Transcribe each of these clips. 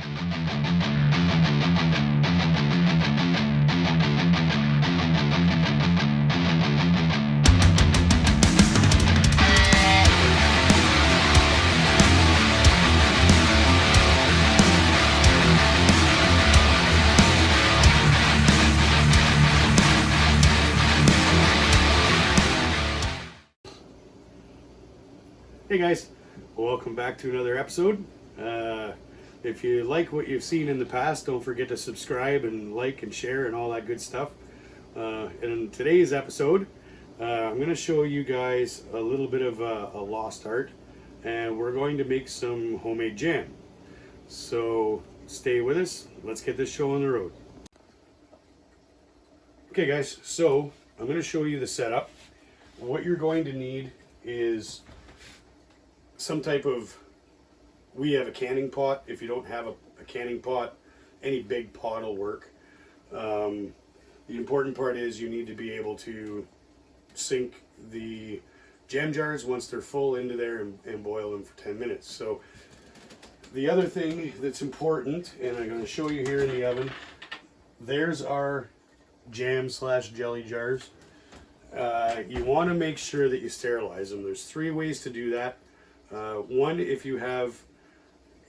Hey guys, welcome back to another episode. If you like what you've seen in the past, don't forget to subscribe and like and share and all that good stuff. In today's episode, I'm going to show you guys a little bit of a lost art, and we're going to make some homemade jam. So stay with us. Let's get this show on the road. Okay guys, so I'm going to show you the setup. What you're going to need is some type of, we have a canning pot. If you don't have a canning pot, any big pot will work. The important part is you need to be able to sink the jam jars once they're full into there and boil them for 10 minutes. So the other thing that's important, and I'm going to show you here in the oven, there's our jam/jelly jars. You want to make sure that you sterilize them. There's 3 ways to do that. One, if you have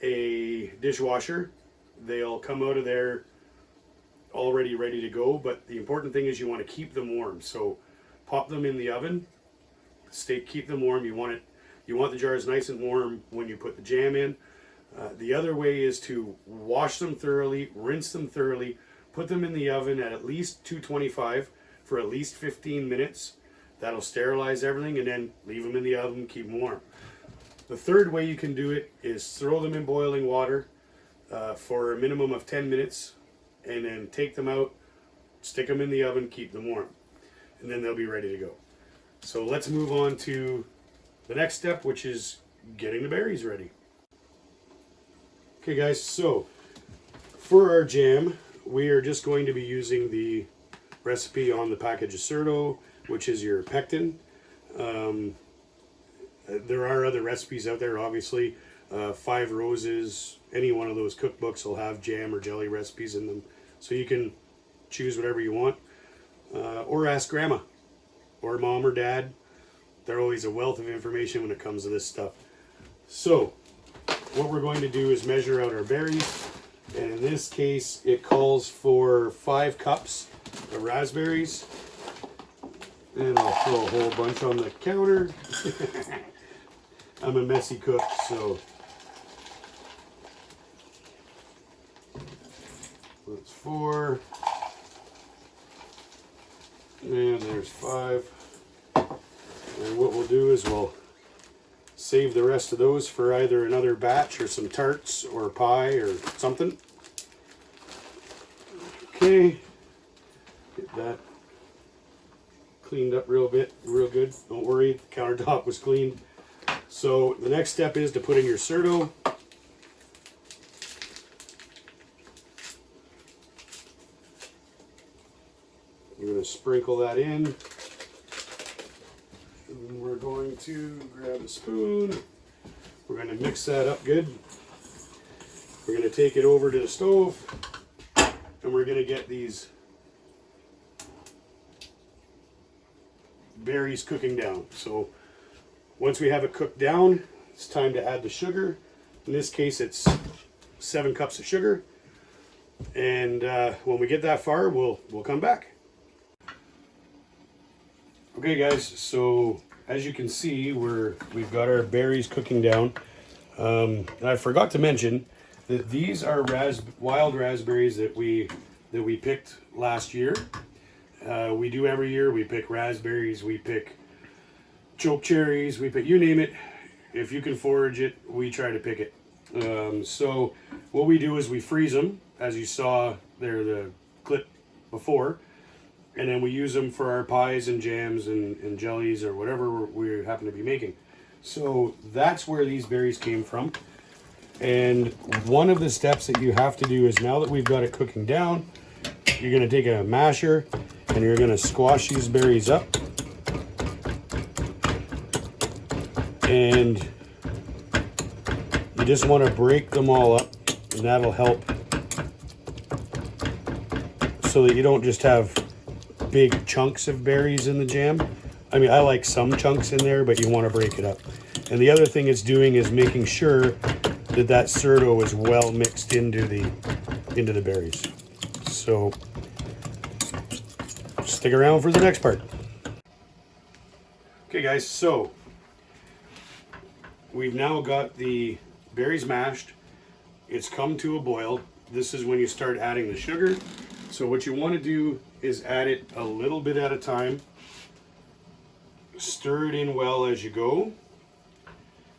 a dishwasher, they'll come out of there already ready to go, but the important thing is you want to keep them warm. So pop them in the oven, keep them warm. You want the jars nice and warm when you put the jam in. The other way is to wash them thoroughly, rinse them thoroughly, put them in the oven at least 225 for at least 15 minutes. That'll sterilize everything, and then leave them in the oven, keep them warm. The third way you can do it is throw them in boiling water for a minimum of 10 minutes, and then take them out, stick them in the oven, keep them warm, and then they'll be ready to go. So let's move on to the next step, which is getting the berries ready. Okay guys, so for our jam, we are just going to be using the recipe on the package of Certo, which is your pectin. There are other recipes out there, obviously. 5 Roses, any one of those cookbooks will have jam or jelly recipes in them. So you can choose whatever you want. Or ask grandma or mom or dad. They're always a wealth of information when it comes to this stuff. So what we're going to do is measure out our berries. And in this case, it calls for 5 cups of raspberries. And I'll throw a whole bunch on the counter. I'm a messy cook, so that's 4. And there's 5. And what we'll do is we'll save the rest of those for either another batch or some tarts or pie or something. Okay, get that cleaned up real good. Don't worry, the countertop was cleaned. So the next step is to put in your Certo. You're going to sprinkle that in. And we're going to grab a spoon. We're going to mix that up good. We're going to take it over to the stove, and we're going to get these berries cooking down. So once we have it cooked down, it's time to add the sugar. In this case, it's 7 cups of sugar. And when we get that far, we'll come back. Okay guys, so as you can see, we've got our berries cooking down. And I forgot to mention that these are wild raspberries that we picked last year. We do every year. We pick raspberries, we pick choke cherries, we pick, you name it. If you can forage it, we try to pick it. So what we do is we freeze them, as you saw there, the clip before, and then we use them for our pies and jams and jellies or whatever we happen to be making. So that's where these berries came from. And one of the steps that you have to do is, now that we've got it cooking down, you're going to take a masher and you're going to squash these berries up. And you just want to break them all up and that'll help so that you don't just have big chunks of berries in the jam. I mean, I like some chunks in there, but you want to break it up. And the other thing it's doing is making sure that that Certo is well mixed into the berries. So stick around for the next part. Okay guys, so we've now got the berries mashed. It's come to a boil. This is when you start adding the sugar. So what you want to do is add it a little bit at a time. Stir it in well as you go.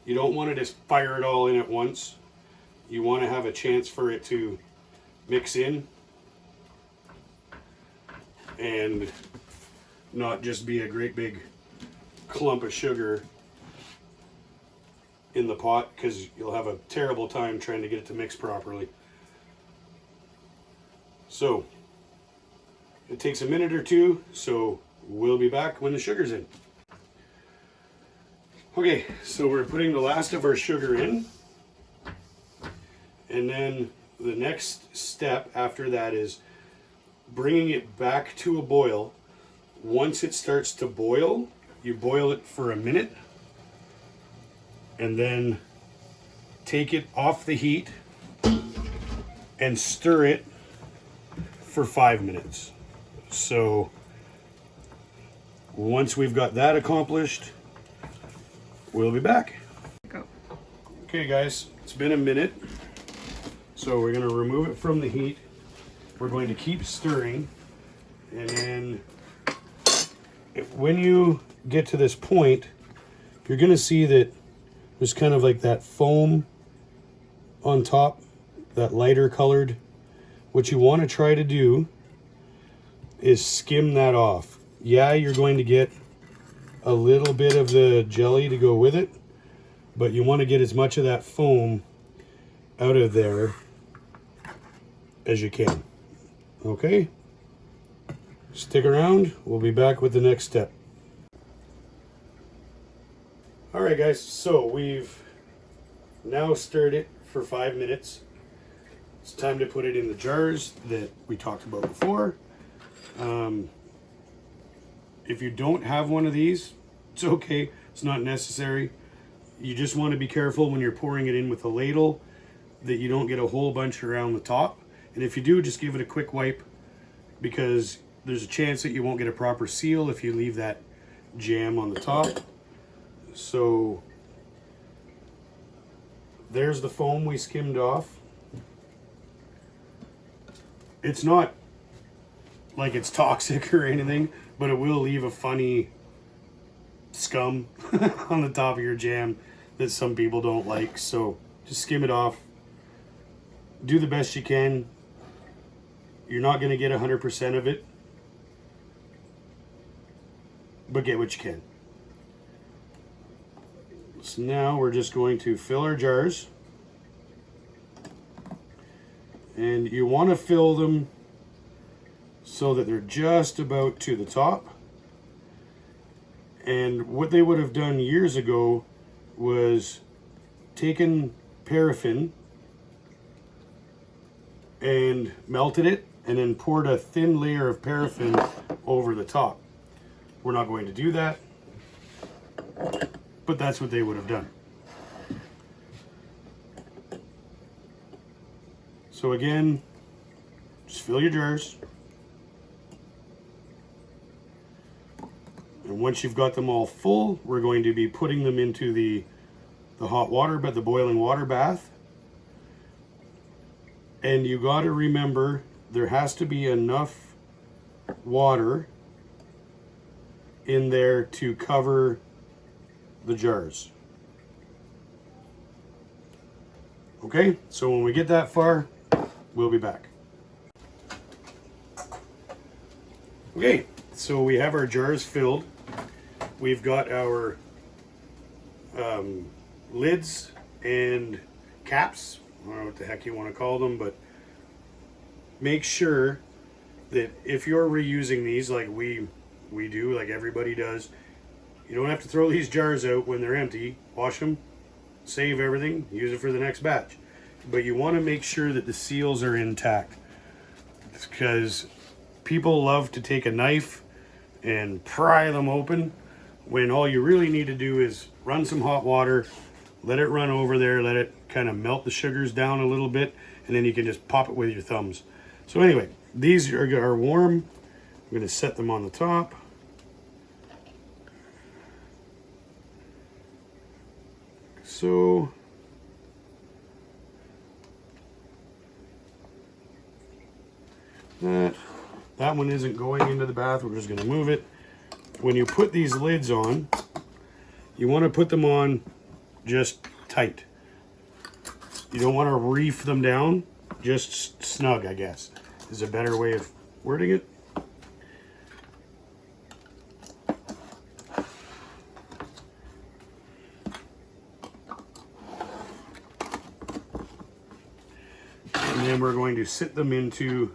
You don't want to just fire it all in at once. You want to have a chance for it to mix in and not just be a great big clump of sugar in the pot, because you'll have a terrible time trying to get it to mix properly. So it takes a minute or two, so we'll be back when the sugar's in. Okay, so we're putting the last of our sugar in, and then the next step after that is bringing it back to a boil. Once it starts to boil, you boil it for a minute, and then take it off the heat and stir it for 5 minutes. So once we've got that accomplished, we'll be back. Go. Okay guys, it's been a minute. So we're going to remove it from the heat. We're going to keep stirring, and then when you get to this point, you're going to see that there's kind of like that foam on top, that lighter colored. What you want to try to do is skim that off. Yeah, you're going to get a little bit of the jelly to go with it, but you want to get as much of that foam out of there as you can. Okay? Stick around, we'll be back with the next step. Alright guys, so we've now stirred it for 5 minutes. It's time to put it in the jars that we talked about before. If you don't have one of these, it's okay, it's not necessary. You just want to be careful when you're pouring it in with a ladle that you don't get a whole bunch around the top. And if you do, just give it a quick wipe, because there's a chance that you won't get a proper seal if you leave that jam on the top. So there's the foam we skimmed off. It's not like it's toxic or anything, but it will leave a funny scum on the top of your jam that some people don't like. So just skim it off. Do the best you can. You're not going to get 100% of it, but get what you can. So now we're just going to fill our jars, and you want to fill them so that they're just about to the top. And what they would have done years ago was taken paraffin and melted it and then poured a thin layer of paraffin over the top. We're not going to do that, but that's what they would have done. So again, just fill your jars. And once you've got them all full, we're going to be putting them into the hot water, but the boiling water bath. And you got to remember, there has to be enough water in there to cover the jars. Okay, so when we get that far, we'll be back. Okay, so we have our jars filled. We've got our lids and caps. I don't know what the heck you want to call them, but make sure that if you're reusing these like we do, like everybody does, you don't have to throw these jars out when they're empty. Wash them, save everything, use it for the next batch. but you want to make sure that the seals are intact. It's because people love to take a knife and pry them open when all you really need to do is run some hot water, let it run over there, let it kind of melt the sugars down a little bit, and then you can just pop it with your thumbs. So anyway, these are warm. I'm going to set them on the top. So that one isn't going into the bath. We're just going to move it. When you put these lids on, you want to put them on just tight. You don't want to reef them down, just snug, I guess, is a better way of wording it. And then we're going to sit them into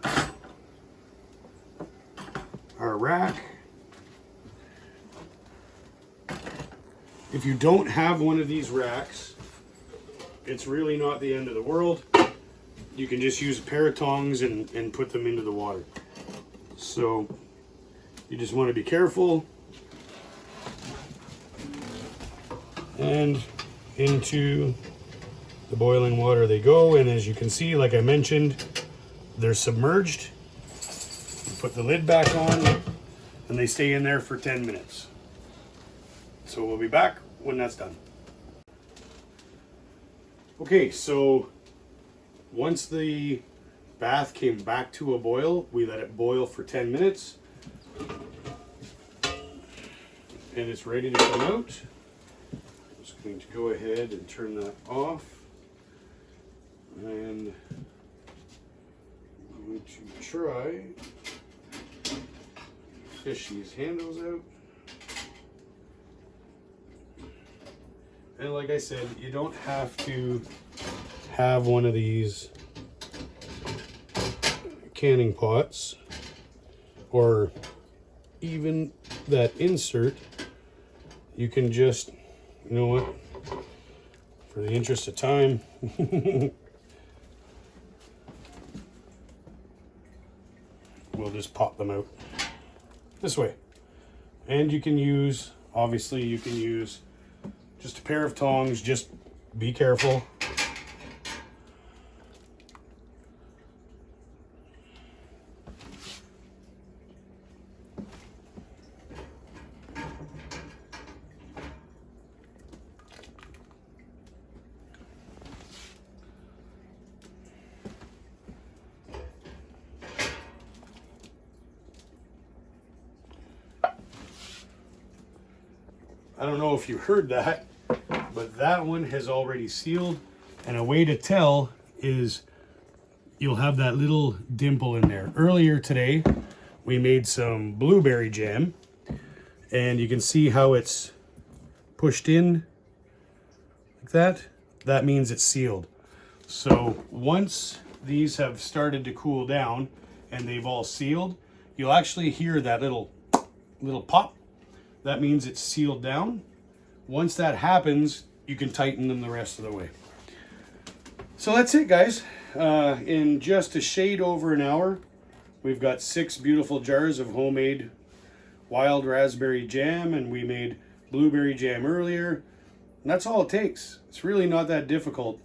our rack. If you don't have one of these racks, it's really not the end of the world. You can just use a pair of tongs and put them into the water. So you just want to be careful. And into the boiling water they go. And as you can see, like I mentioned, they're submerged. You put the lid back on and they stay in there for 10 minutes. So we'll be back when that's done. Okay, so once the bath came back to a boil, we let it boil for 10 minutes. And it's ready to come out. I'm just going to go ahead and turn that off. And I'm going to try fish these handles out. And like I said, you don't have to have one of these canning pots or even that insert. You can just, you know what, for the interest of time, we'll just pop them out this way. And you can use, obviously you can use just a pair of tongs, just be careful. I don't know if you heard that, but that one has already sealed. And a way to tell is you'll have that little dimple in there. Earlier today, we made some blueberry jam, and you can see how it's pushed in like that. That means it's sealed. So once these have started to cool down and they've all sealed, you'll actually hear that little pop. That means it's sealed down. Once that happens, you can tighten them the rest of the way. So that's it, guys. In just a shade over an hour, we've got 6 beautiful jars of homemade wild raspberry jam, and we made blueberry jam earlier. And that's all it takes. It's really not that difficult.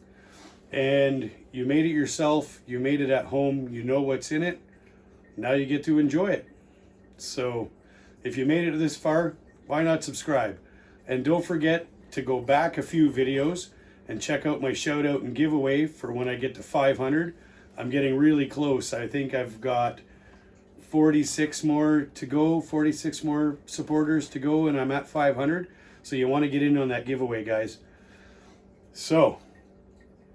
And you made it yourself. You made it at home. You know what's in it. Now you get to enjoy it. So if you made it this far, why not subscribe? And don't forget to go back a few videos and check out my shout out and giveaway for when I get to 500. I'm getting really close. I think I've got 46 more to go, 46 more supporters to go, and I'm at 500. So you want to get in on that giveaway, guys. So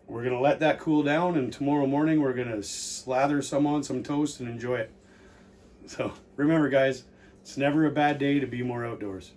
we're going to let that cool down, and tomorrow morning we're going to slather some on some toast and enjoy it. So remember, guys, it's never a bad day to be more outdoors.